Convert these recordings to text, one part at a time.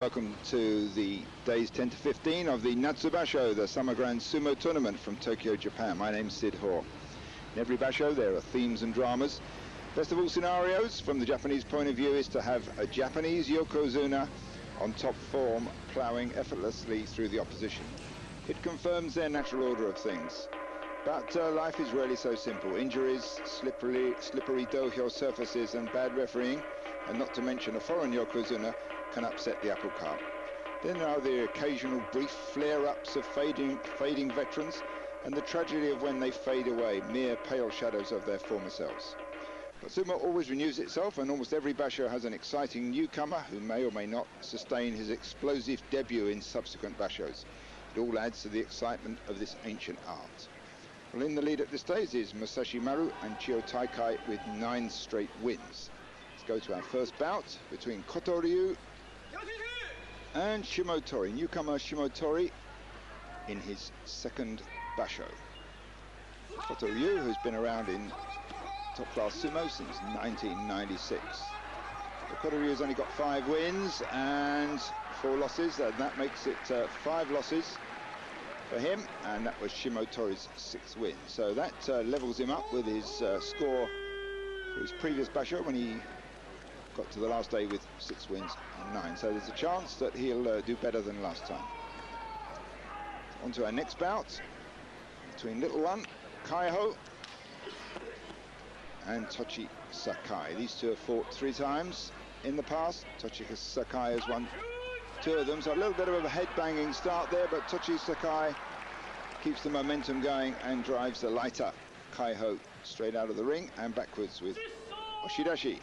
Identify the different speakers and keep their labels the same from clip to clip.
Speaker 1: Welcome to the days 10 to 15 of the Natsu Basho, the Summer Grand Sumo Tournament from Tokyo, Japan. My name's Syd Hoare. In every basho there are themes and dramas. Best of all scenarios, from the Japanese point of view, is to have a Japanese yokozuna on top form, ploughing effortlessly through the opposition. It confirms their natural order of things. But life is rarely so simple. Injuries, slippery dohyo surfaces and bad refereeing, and not to mention a foreign yokozuna, can upset the apple cart. Then there are the occasional brief flare-ups of fading veterans, and the tragedy of when they fade away, mere pale shadows of their former selves. But sumo always renews itself, and almost every basho has an exciting newcomer who may or may not sustain his explosive debut in subsequent bashos. It all adds to the excitement of this ancient art. Well, in the lead at this stage is Musashi Maru and Chio Taikai with 9 straight wins. Let's go to our first bout between Kotoryu and Shimotori. Newcomer Shimotori in his second basho. Kotoryu, who's been around in top class sumo since 1996. So Kotoryu's only got 5 wins and 4 losses, and that makes it 5 losses for him, and that was Shimotori's 6th win. So that levels him up with his score for his previous basho when he got to the last day with 6 wins and 9. So there's a chance that he'll do better than last time. On to our next bout between little one, Kaiho, and Tochisakae. These two have fought 3 times in the past. Tochisakae has won 2 of them, so a little bit of a head-banging start there, but Tochisakae keeps the momentum going and drives the lighter Kaiho straight out of the ring and backwards with oshidashi.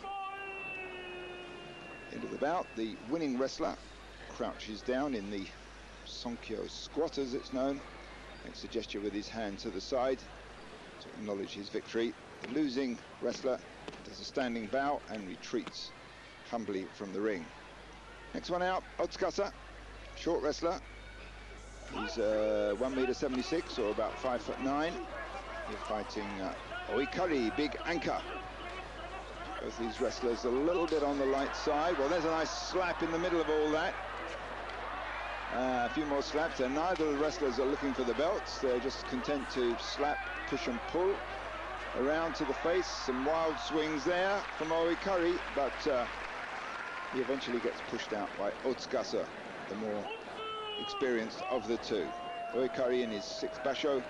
Speaker 1: End of the bout, the winning wrestler crouches down in the Sonkyo squat, as it's known, makes a gesture with his hand to the side to acknowledge his victory. The losing wrestler does a standing bow and retreats humbly from the ring. Next one out, Otsukasa, short wrestler. He's 1.76 m or about 5'9". He's fighting Oikari, big anchor. Both these wrestlers a little bit on the light side. Well, there's a nice slap in the middle of all that. A few more slaps, and neither of the wrestlers are looking for the belts. They're just content to slap, push and pull around to the face. Some wild swings there from Oikari, but he eventually gets pushed out by Otsukasa, the more experienced of the two. Oikari in his 6th basho.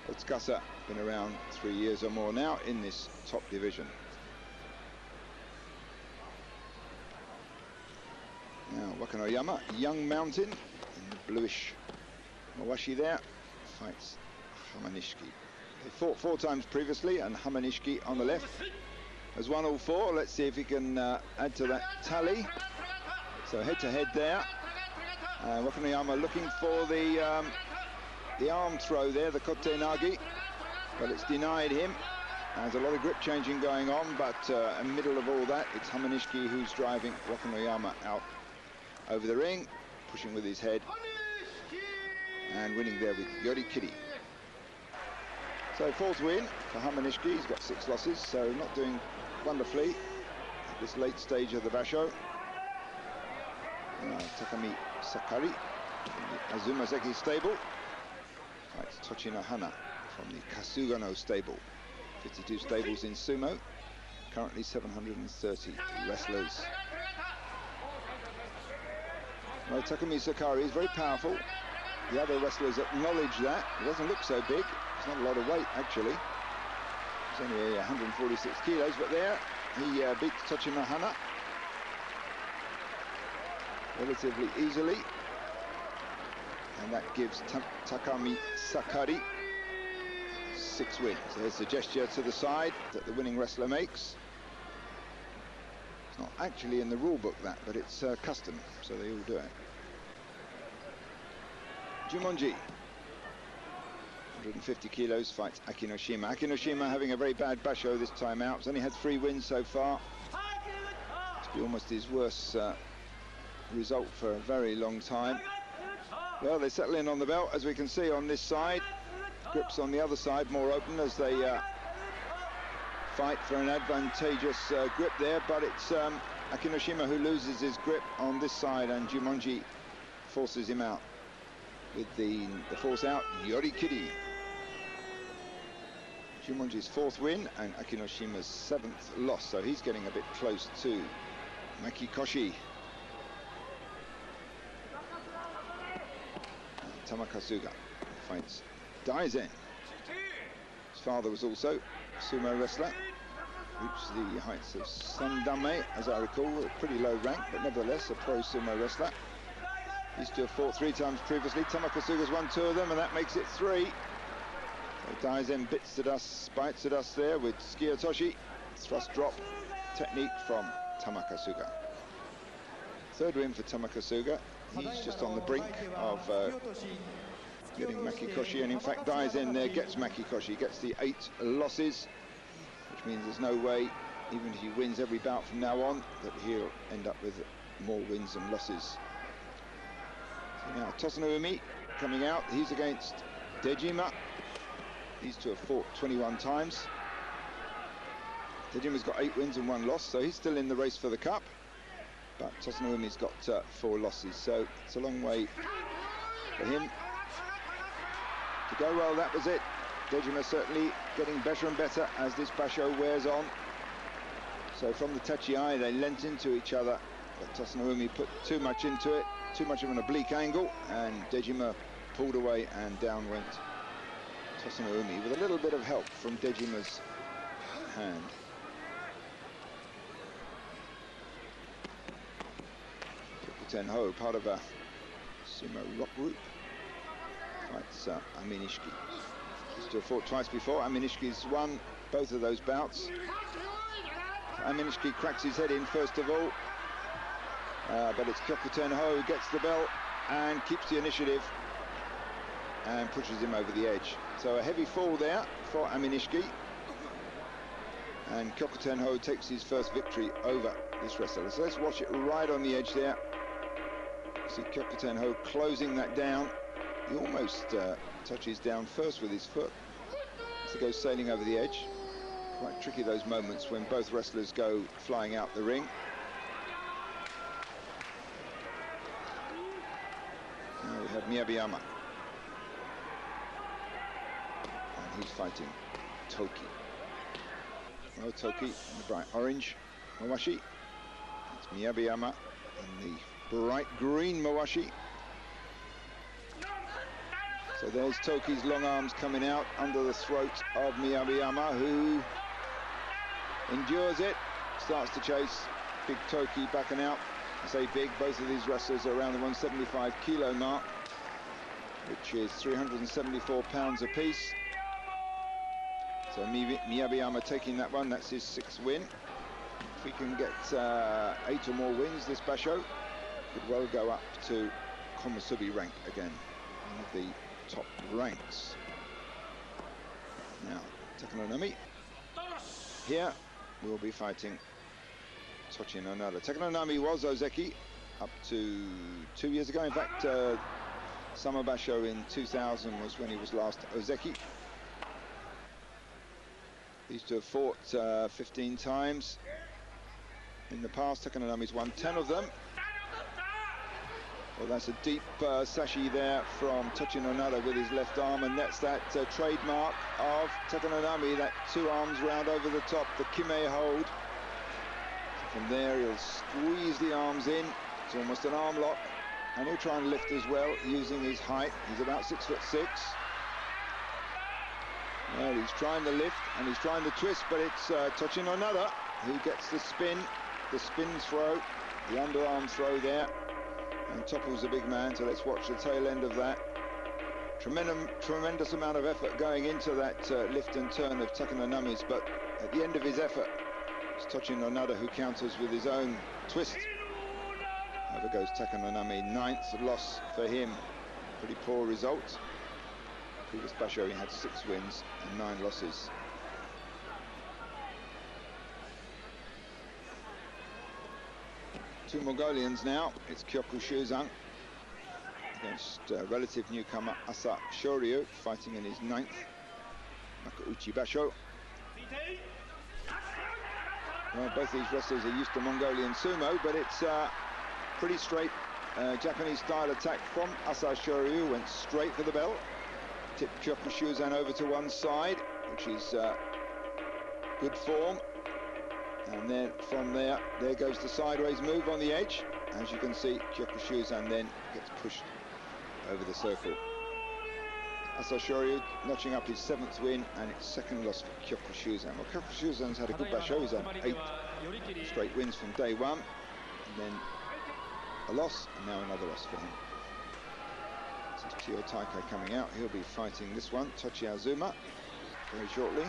Speaker 1: Otsukasa been around 3 years or more now in this top division. Now Wakanoyama, young mountain, in the bluish mawashi there, fights Hamanishiki. They fought 4 times previously, and Hamanishiki on the left has won all 4. Let's see if he can add to that tally. So head to head there. Wakanoyama looking for the arm throw there, the kotenagi, but it's denied him. There's a lot of grip changing going on, but in the middle of all that, it's Hamanishiki who's driving Wakanoyama out over the ring, pushing with his head and winning there with yorikiri. So 4th win for Hamanishiki. He's got 6 losses, so not doing wonderfully at this late stage of the basho. Takamisakari from the Azumazaki stable fights Tochinohana from the Kasugano stable. 52 stables in sumo, currently 730 wrestlers. Well, Takamisakari is very powerful. The other wrestlers acknowledge that. He doesn't look so big. It's not a lot of weight, actually. He's only 146 kilos, but there he beats Tochinohana relatively easily. And that gives Takamisakari 6 wins. There's the gesture to the side that the winning wrestler makes. It's not actually in the rule book, that, but it's custom, so they all do it. Jumonji, 150 kilos, fights Akinoshima. Akinoshima having a very bad basho this time out. He's only had 3 wins so far. Must be almost his worst result for a very long time. Well, they settle in on the belt, as we can see on this side. Grips on the other side, more open as they fight for an advantageous grip there, but it's Akinoshima, who loses his grip on this side, and Jumonji forces him out with the force out yorikiri. Jumonji's 4th win and Akinoshima's 7th loss, so he's getting a bit close to Makikoshi. Tamakasuga fights Daizen. His father was also a sumo wrestler, reached the heights of Sandan-me, as I recall, a pretty low rank, but nevertheless a pro sumo wrestler. These two have fought 3 times previously. Tamakasuga's won 2 of them, and that makes it 3. So Daizen bites at us there with tsukiotoshi, thrust drop technique from Tamakasuga. 3rd win for Tamakasuga. He's just on the brink of getting Makikoshi, and in fact Daizen there gets Makikoshi, gets the 8 losses, which means there's no way, even if he wins every bout from now on, that he'll end up with more wins than losses. So now Tosanoumi coming out, he's against Dejima. These two have fought 21 times. Dejima's got 8 wins and 1 loss, so he's still in the race for the cup. But Tosanoumi's got 4 losses, so it's a long way for him to go. Well, that was it. Dejima certainly getting better and better as this basho wears on. So from the tachi-ai, they leant into each other, but Tosanoumi put too much into it, too much of an oblique angle, and Dejima pulled away, and down went Tosanoumi with a little bit of help from Dejima's hand. Kyokutenho, part of a sumo rock group, fights Aminishiki. He's still fought twice before. Aminishiki's won both of those bouts. Aminishiki cracks his head in first of all, but it's Kyokutenho who gets the belt and keeps the initiative and pushes him over the edge. So a heavy fall there for Aminishiki, and Kyokutenho takes his first victory over this wrestler. So let's watch it right on the edge there. See Kyokutenho closing that down. He almost touches down first with his foot as he goes sailing over the edge. Quite tricky, those moments when both wrestlers go flying out the ring. Now we have Miyabiyama, and he's fighting Toki. Oh, Toki in the bright orange mawashi. It's Miyabiyama in the bright green mawashi. So there's Toki's long arms coming out under the throat of Miyabiyama, who endures it, starts to chase big Toki backing out. I say big, both of these wrestlers are around the 175 kilo mark, which is 374 pounds apiece. So Miyabiyama taking that one, that's his 6th win. If we can get 8 or more wins this basho, could well go up to Komusubi rank again, one of the top ranks. Now, Takanonami. Here, we'll be fighting Tochinonada. Takanonami was Ozeki up to 2 years ago. In fact, Summer Basho in 2000 was when he was last Ozeki. These two have fought 15 times in the past. Takanonami's won 10 of them. Well, that's a deep sashi there from Tochinonada with his left arm, and that's that trademark of Takanonami, that 2 arms round over the top, the kime hold. So from there, he'll squeeze the arms in. It's almost an arm lock, and he'll try and lift as well using his height. He's about 6'6". Well, he's trying to lift and he's trying to twist, but it's Tochinonada who gets the spin throw, the underarm throw there, and topples the big man. So let's watch the tail end of that. Tremendous amount of effort going into that lift and turn of Takanonami's, but at the end of his effort, it's Tochinonada who counters with his own twist. Over goes Takanonami, 9th loss for him. Pretty poor result. Previous basho he had 6 wins and 9 losses. Two Mongolians now. It's Kyoku Shuzan against relative newcomer Asa Shoryu, fighting in his 9th Makauchi basho. Well, both these wrestlers are used to Mongolian sumo, but it's pretty straight Japanese-style attack from Asashoryu. Went straight for the belt. Tipped Kyokushuzan over to one side, which is good form. And then from there goes the sideways move on the edge. As you can see, Kyokushuzan then gets pushed over the circle. Asashoryu notching up his 7th win and its 2nd loss for Kyokushuzan. Well, Kyokushuzan's had a good basho. He's had 8 straight wins from day one, and then a loss, and now another loss for him. This is Chiyo Takai coming out. He'll be fighting this one, Tochiazuma, very shortly.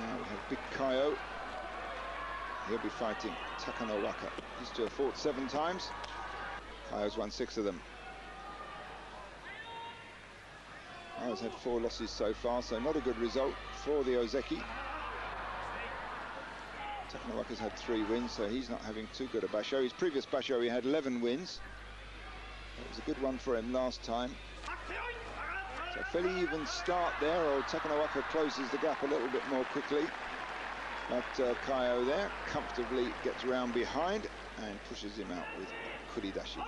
Speaker 1: Now we have Big Kaiho. He'll be fighting Takanowaka. These two have fought 7 times. Kaiho's won 6 of them. Kaiho's had 4 losses so far, so not a good result for the Ozeki. Takanowaka's had 3 wins, so he's not having too good a basho. His previous basho, he had 11 wins. It was a good one for him last time. So a fairly even start there, or Takanowaka closes the gap a little bit more quickly. But Kaiho there comfortably gets around behind and pushes him out with kuridashi.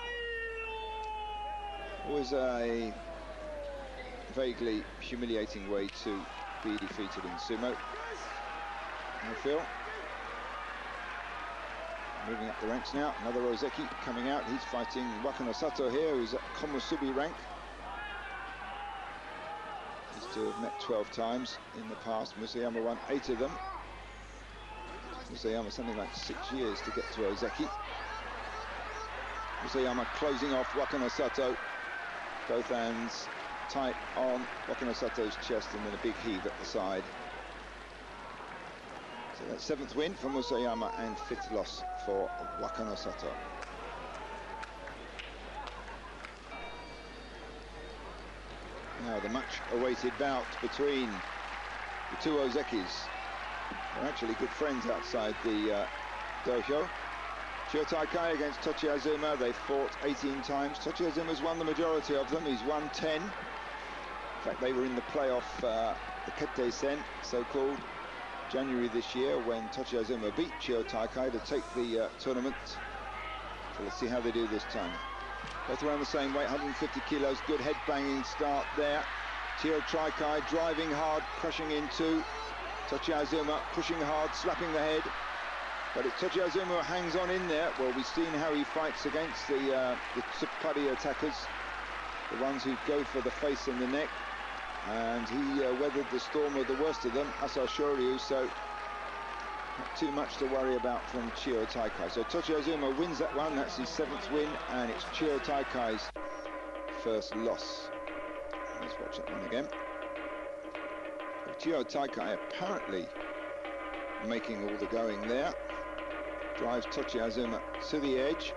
Speaker 1: Always a vaguely humiliating way to be defeated in sumo, I feel. Moving up the ranks now, another Ozeki coming out. He's fighting Wakano Sato here, who's at Komusubi rank. These two have met 12 times in the past. Musayama won 8 of them. Musayama something like 6 years to get to Ozeki. Musayama closing off Wakano Sato. Both hands tight on Wakano Sato's chest, and then a big heave at the side. So that's 7th win for Musayama and 5th loss for Wakano Sato. Now the much awaited bout between the two Ozekis. They're actually good friends outside the dojo. Chiyo Takai against Tochiazuma. They've fought 18 times. Tochiazuma's won the majority of them. He's won 10. In fact, they were in the playoff, the Kette-sen, so-called, January this year, when Tochiazuma beat Chiyo Takai to take the tournament. So let's see how they do this time. Both around the same weight, 150 kilos. Good head-banging start there. Chiyo Takai driving hard, crushing into Tochiazuma, pushing hard, slapping the head. But it's Tochiazuma who hangs on in there. Well, we've seen how he fights against the Tsuppari attackers, the ones who go for the face and the neck. And he weathered the storm of the worst of them, Asashoryu, so not too much to worry about from Chiyo Takai. So Tochiazuma wins that one. That's his 7th win, and it's Chiyo Takai's 1st loss. Let's watch that one again. Chiyo Takai apparently making all the going there. Drives Tochiazuma to the edge,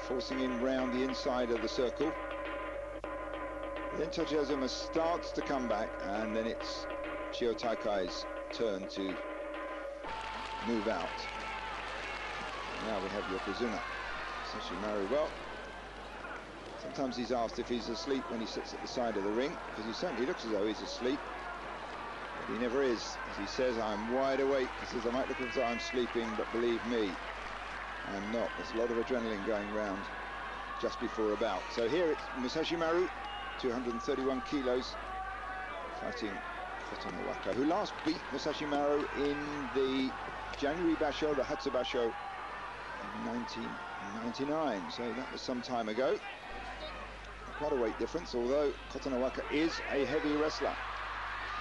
Speaker 1: forcing him round the inside of the circle. Then Tochiazuma starts to come back, and then it's Chiyo Takai's turn to move out. Now we have Yokozuna Sashimaru. Well, sometimes he's asked if he's asleep when he sits at the side of the ring, because he certainly looks as though he's asleep. But he never is. As he says, I'm wide awake. He says, I might look as though I'm sleeping, but believe me, I'm not. There's a lot of adrenaline going round just before a bout. So here it's Musashi Maru, 231 kilos, fighting Kotonowaka, who last beat Musashi Maru in the January basho, the Hatsu basho, in 1999. So that was some time ago. Quite a weight difference, although Kotonowaka is a heavy wrestler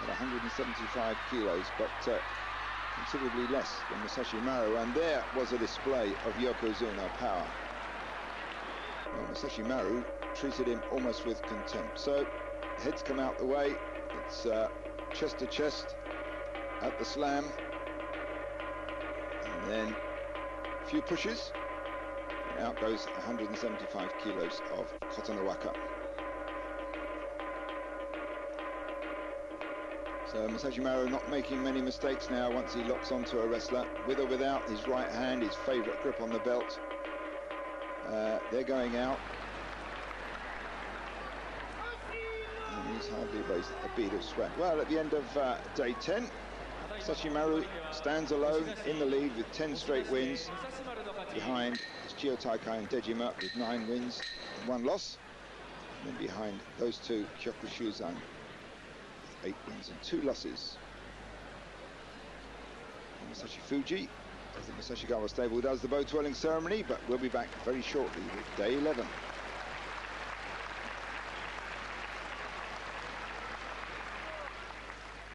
Speaker 1: at 175 kilos, but considerably less than Musashi Maru, and there was a display of Yokozuna power. Well, Musashi Maru treated him almost with contempt. So heads come out the way. It's chest to chest at the slam, and then a few pushes, and out goes 175 kilos of Kotonowaka. So Musashi Maru not making many mistakes now once he locks onto a wrestler, with or without his right hand, his favourite grip on the belt. They're going out. And he's hardly raised a bead of sweat. Well, at the end of day 10, Sachimaru stands alone in the lead with 10 straight wins. Behind is Chiotakai and Dejima with 9 wins and 1 loss. And then behind those two, Kyokushuzan with 8 wins and 2 losses. And Masashi Fuji of the Masashigawa stable does the bow twirling ceremony, but we'll be back very shortly with day 11.